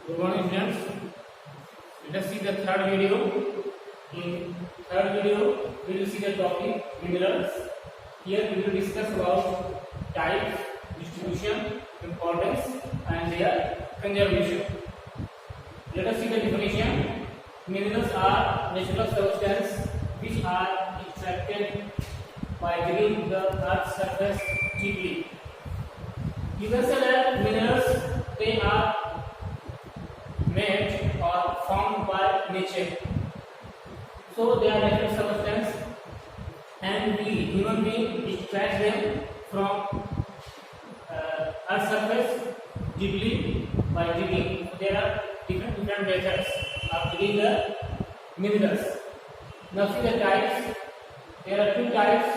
Good morning, friends. Let us see the third video. In third video, we will see the topic minerals. Here we will discuss about types, distribution, importance, and their conservation. Let us see the definition. Minerals are natural substances which are extracted by digging the earth's surface deeply. You can say that minerals, they are made or formed by nature. So they are natural substances, and we human beings extract them from earth's surface deeply by digging. So there are different methods of digging the minerals. Now see the types. There are two types: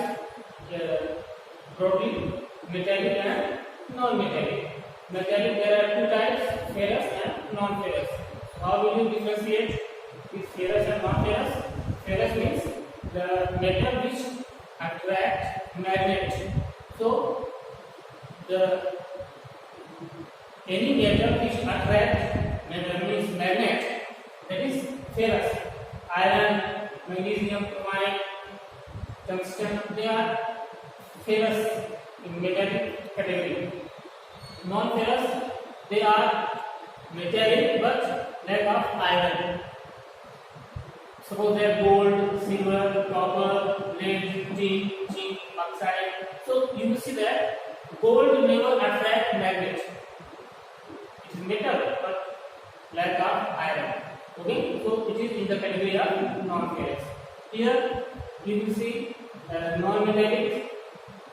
broadly metallic and non-metallic. Metallic, there are two types: ferrous and non-ferrous. How will you differentiate with ferrous and non-ferrous? Ferrous means the metal which attracts magnet. So the any metal which attracts means magnet, that is ferrous. Iron, magnesium, bromide, tungsten, they are ferrous in metallic category. Non-ferrous, they are metallic but lack of iron. Suppose they are gold, silver, copper, lead, tin, zinc, oxide. So you will see that gold never attract magnet. It is metal but lack of iron. Okay, so it is in the category of non-ferrous. Here you will see non-metallic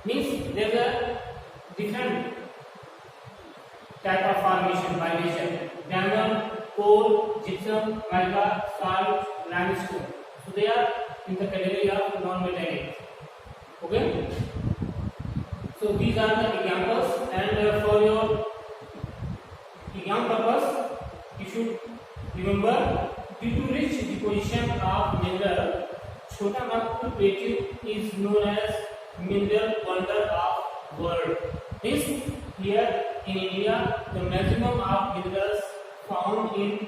means there is a different type of formation by nature: diamond, coal, gypsum, mica, salt, limestone. So they are in the category of non-metallic. Okay. So these are the examples, and for your exam purpose, you should remember, due to rich deposition of mineral, Chota Nagpur plateau is known as mineral wonder of world. This here in India, the maximum of minerals found in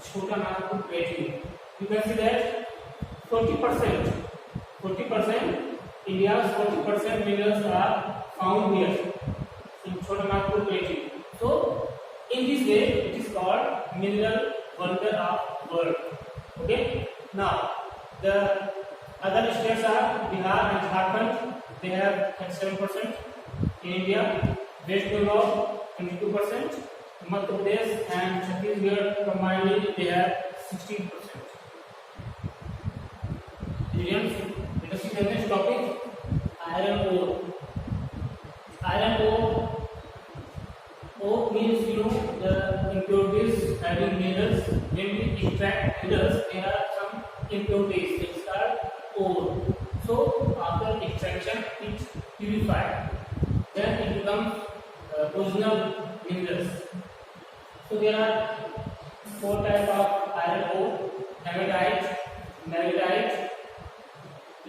Chota Nagpur plateau. You can see that 40%, India's 40% minerals are found here in Chota Nagpur plateau. So in this way, it is called mineral wonder of world. Okay. Now the other states are Bihar and Jharkhand. They have 37%. In India, West Bengal 22%. Madhya Pradesh and Chhattisgarh combined, they have 16%. Let us see the next topic: iron ore. Iron ore. Ore means the impurities having minerals. When we extract minerals, there are some impurities. It's called ore. So after extraction, it purified. Then it becomes original minerals. So there are four types of iron ore: hematite, magnetite,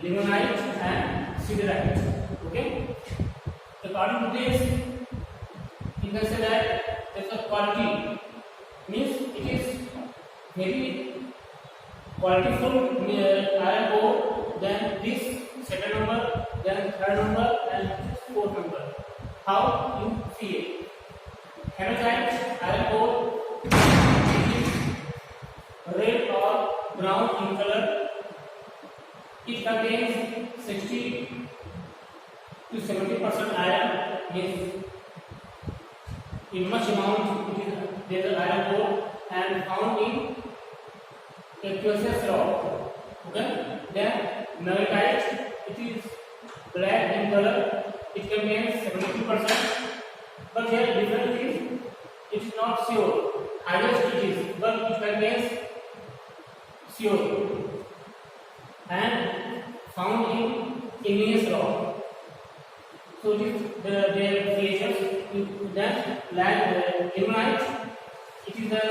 limonite, and siderite. Okay. According to this, you can say that there is a quality, means it is very qualityful iron ore. Then this second number, then third number, and fourth number. How you see it? Hematite iron ore is red or brown in color. It contains 60 to 70% iron. Means in much amount there is iron ore and found in aqueous rock. Okay. Then magnetite, it is black in color. It contains 72%. But here difference is, it is not sure. Highest it is, but it contains sure and found in igneous rock. So it is their creations. Then limonite, it is a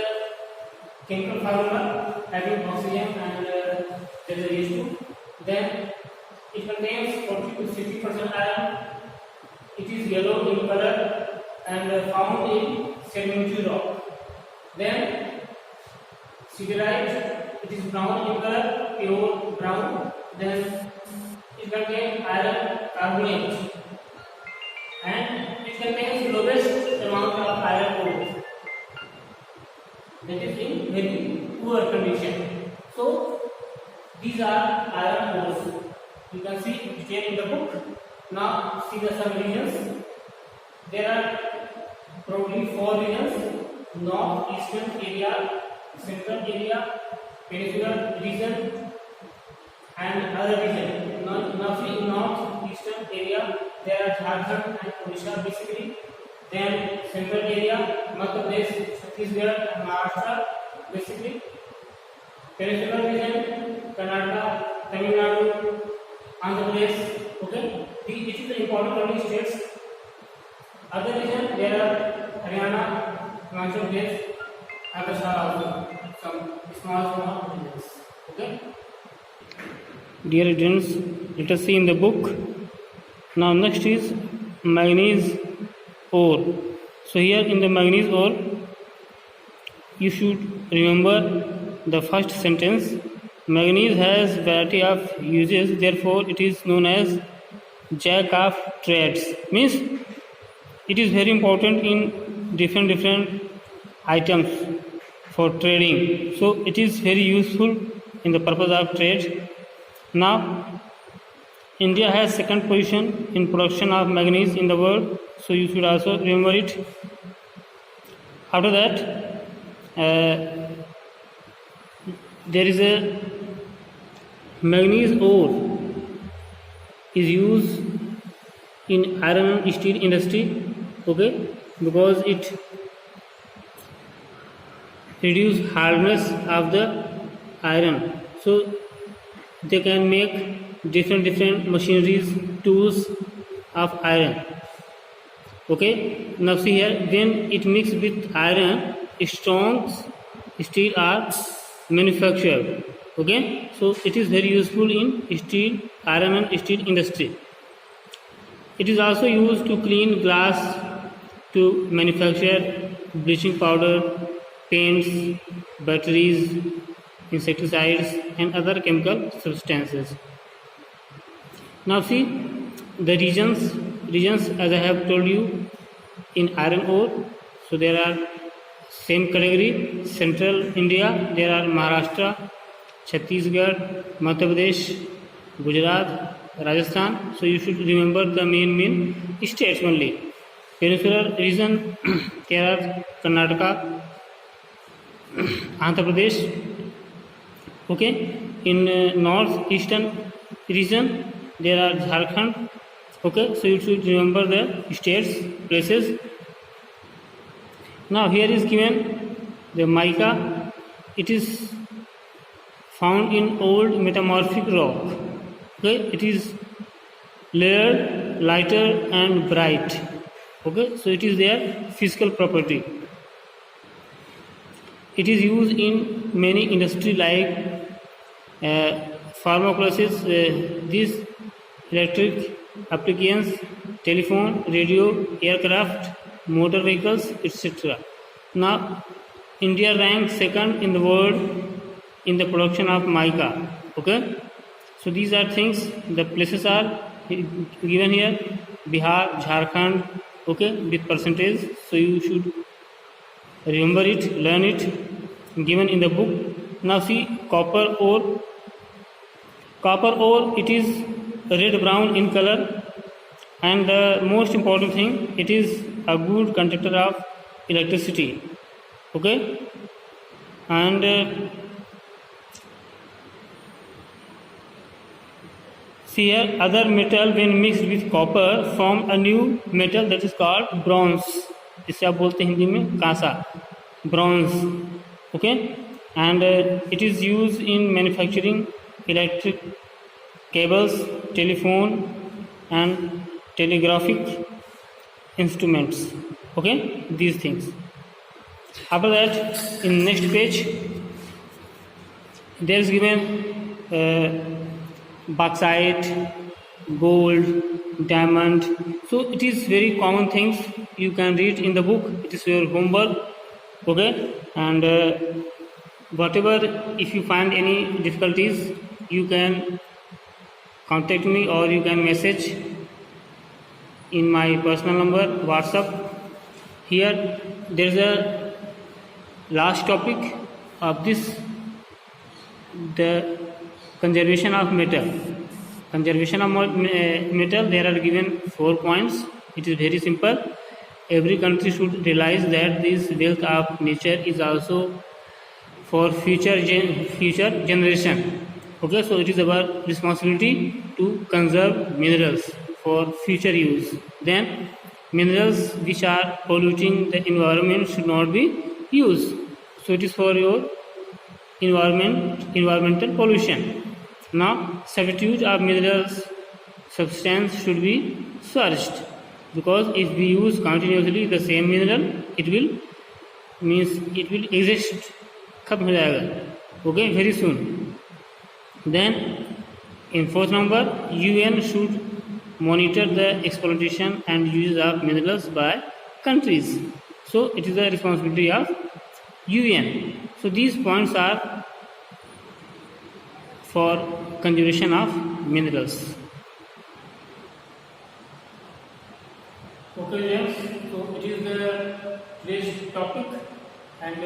chemical formula having oxygen and there is a H2. Then it contains 40 to 60% iron. It is yellow in color and found in sedimentary rock. Then Siderite, it is brown in color, pure brown. Then it contains iron carbonate, and it contains lowest amount of iron ore. That is in very poor condition. So these are iron ores. You can see here in the book. Now see the some regions. There are probably 4 regions: north, eastern area, central area, peninsular region, and other region. Now see in north, eastern area there are Jharkhand and Odisha basically. Then central area, Madhya Pradesh, Chhattisgarh, and Maharashtra basically. Peninsular region, Karnataka, Tamil Nadu, Andhra Pradesh. Okay, this is the important only states. Other region there are Haryana, Himachal Pradesh, Rajasthan also. Some small regions. Okay. Dear students, let us see in the book. Now next is manganese ore. So here in the manganese ore, you should remember the first sentence. Manganese has variety of uses, therefore it is known as jack of trades. Means it is very important in different items for trading. So it is very useful in the purpose of trade. Now India has second position in production of manganese in the world, so you should also remember it. After that, there is a manganese ore is used in iron and steel industry, okay, because it reduce hardness of the iron, so they can make different machineries, tools of iron. Okay, now see here, when it mixed with iron, strong steel are manufactured. Okay, so it is very useful in steel, iron and steel industry. It is also used to clean glass, to manufacture bleaching powder, paints, batteries, insecticides and other chemical substances. Now see the regions as I have told you in iron ore. So there are same category: central India, there are Maharashtra, Chhattisgarh, Madhya Pradesh, Gujarat, Rajasthan. So you should remember the main states only. Peninsular region, Kerala, Karnataka, Andhra Pradesh. Okay, in north eastern region there are Jharkhand. Okay, so you should remember the states, places. Now here is given the mica. It is found in old metamorphic rock. Okay, it is layered, lighter and bright. Okay, so it is their physical property. It is used in many industry like pharmaceuticals, these electric appliances, telephone, radio, aircraft, motor vehicles, etc. Now, India ranks second in the world in the production of mica. Okay, so these are things. The places are given here: Bihar, Jharkhand. Okay, with percentage. So you should remember it, learn it, given in the book. Now see copper ore. Copper ore, it is red brown in color, and the most important thing, it is a good conductor of electricity. Okay, and see here, other metal when mixed with copper form a new metal that is called bronze. जिसे आप बोलते हैं हिंदी में कांसा, bronze. Okay, and it is used in manufacturing electric cables, telephone and telegraphic instruments. Okay, these things. After that, in next page there is given bauxite, gold, diamond. So it is very common things you can read in the book. It is your homework. Okay, and whatever, if you find any difficulties, you can contact me or you can message in my personal number WhatsApp. Here there is a last topic of this, the conservation of metal. Conservation of metal, there are given 4 points. It is very simple. Every country should realize that this wealth of nature is also for future generation. Okay, so it is our responsibility to conserve minerals for future use. Then minerals which are polluting the environment should not be used. So it is for your environmental pollution. Now substitute of minerals substance should be searched, because if we use continuously the same mineral, it will exist खत्म हो जाएगा, okay, very soon. Then in 4th number, UN should monitor the exploitation and use of minerals by countries. So it is the responsibility of UN. So these points are for conservation of minerals. Okay, yes. So it is the today's topic, and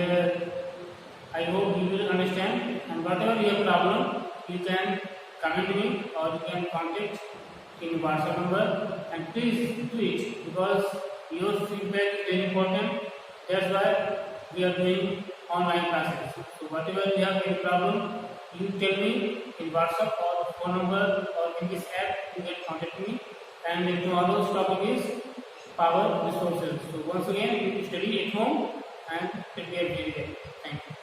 I hope you will understand. And whatever you have problem, you can comment me or you can contact in WhatsApp number. And please do it, because your feedback is very important. That's why we are doing online classes. So whatever you have any problem, you tell me in WhatsApp or phone number or in this app. You can contact me. And tomorrow's topic is power resources. So once again, you study at home and prepare very well. Thank you.